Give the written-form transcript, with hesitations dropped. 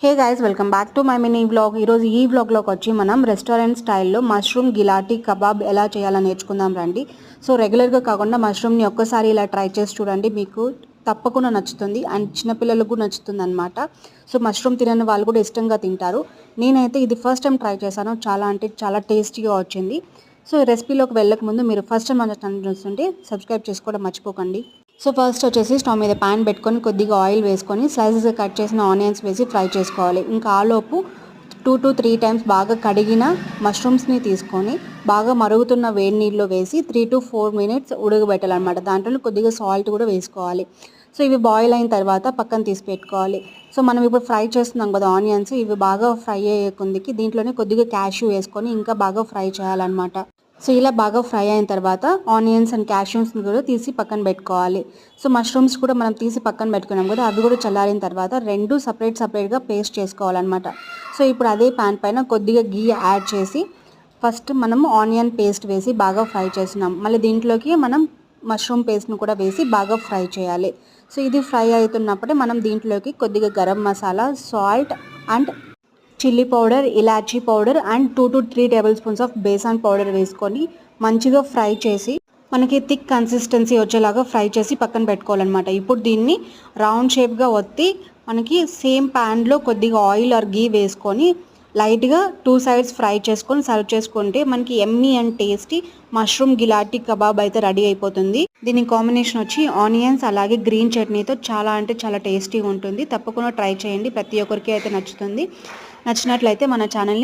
Hey guys, welcome back to my mini vlog. ఈరోజు ఈ వ్లాగ్లోకి వచ్చి మనం రెస్టారెంట్ స్టైల్లో మష్రూమ్ గిలాటీ కబాబ్ ఎలా చేయాలని నేర్చుకుందాం రండి. సో రెగ్యులర్గా కాకుండా మష్రూమ్ని ఒక్కసారి ఇలా ట్రై చేసి చూడండి, మీకు తప్పకుండా నచ్చుతుంది అండ్ చిన్నపిల్లలకు కూడా నచ్చుతుంది అనమాట. సో మష్రూమ్ తినని వాళ్ళు కూడా ఇష్టంగా తింటారు. నేనైతే ఇది ఫస్ట్ టైం ట్రై చేశాను, చాలా అంటే చాలా టేస్టీగా వచ్చింది. సో రెసిపీలోకి వెళ్ళక ముందు మీరు ఫస్ట్ టైం మన ఛానల్ చూస్తుంటే సబ్స్క్రైబ్ చేసుకోవడం మర్చిపోకండి. సో ఫస్ట్ వచ్చేసి స్టవ్ మీద ప్యాన్ పెట్టుకొని కొద్దిగా ఆయిల్ వేసుకొని స్లైసెస్గా కట్ చేసిన ఆనియన్స్ వేసి ఫ్రై చేసుకోవాలి. ఇంకా ఆలోపు 2 to 3 టైమ్స్ బాగా కడిగిన మష్రూమ్స్ని తీసుకొని బాగా మరుగుతున్న వేడి నీళ్ళలో వేసి 3 to 4 మినిట్స్ ఉడకబెట్టాలన్నమాట. దాంట్లో కొద్దిగా సాల్ట్ కూడా వేసుకోవాలి. సో ఇవి బాయిల్ అయిన తర్వాత పక్కన తీసి పెట్టుకోవాలి. సో మనం ఇప్పుడు ఫ్రై చేస్తున్నాం కదా ఆనియన్స్, ఇవి బాగా ఫ్రై అయ్యే కొందికి దీంట్లోనే కొద్దిగా క్యాష్యూ వేసుకొని ఇంకా బాగా ఫ్రై చేయాలన్నమాట. సో ఇలా బాగా ఫ్రై అయిన తర్వాత ఆనియన్స్ అండ్ క్యాష్యూస్ని కూడా తీసి పక్కన పెట్టుకోవాలి. సో మష్రూమ్స్ కూడా మనం తీసి పక్కన పెట్టుకున్నాం కదా, అవి కూడా చల్లారిన తర్వాత రెండు సపరేట్గా పేస్ట్ చేసుకోవాలన్నమాట. సో ఇప్పుడు అదే ప్యాన్ పైన కొద్దిగా గీ యాడ్ చేసి ఫస్ట్ మనం ఆనియన్ పేస్ట్ వేసి బాగా ఫ్రై చేస్తున్నాం. మళ్ళీ దీంట్లోకి మనం మష్రూమ్ పేస్ట్ని కూడా వేసి బాగా ఫ్రై చేయాలి. సో ఇది ఫ్రై అవుతున్నప్పుడే మనం దీంట్లోకి కొద్దిగా garam masala, salt and chilli powder, ఇలాచీ powder and 2 to 3 tablespoons of besan powder వేసుకొని మంచిగా ఫ్రై చేసి మనకి థిక్ కన్సిస్టెన్సీ వచ్చేలాగా ఫ్రై చేసి పక్కన పెట్టుకోవాలన్నమాట. ఇప్పుడు దీన్ని రౌండ్ షేప్గా ఒత్తి మనకి సేమ్ ప్యాన్లో కొద్దిగా ఆయిల్ ఆర్ గీ వేసుకొని లైట్గా 2 సైడ్స్ ఫ్రై చేసుకొని సర్వ్ చేసుకుంటే మనకి yummy and tasty mushroom galouti kebab అయితే రెడీ అయిపోతుంది. దీని కాంబినేషన్ వచ్చి ఆనియన్స్ అలాగే గ్రీన్ చట్నీతో చాలా అంటే చాలా టేస్టీగా ఉంటుంది. తప్పకుండా ట్రై చేయండి, ప్రతి ఒక్కరికి అయితే నచ్చుతుంది. నచ్చినట్లయితే మన ఛానల్ని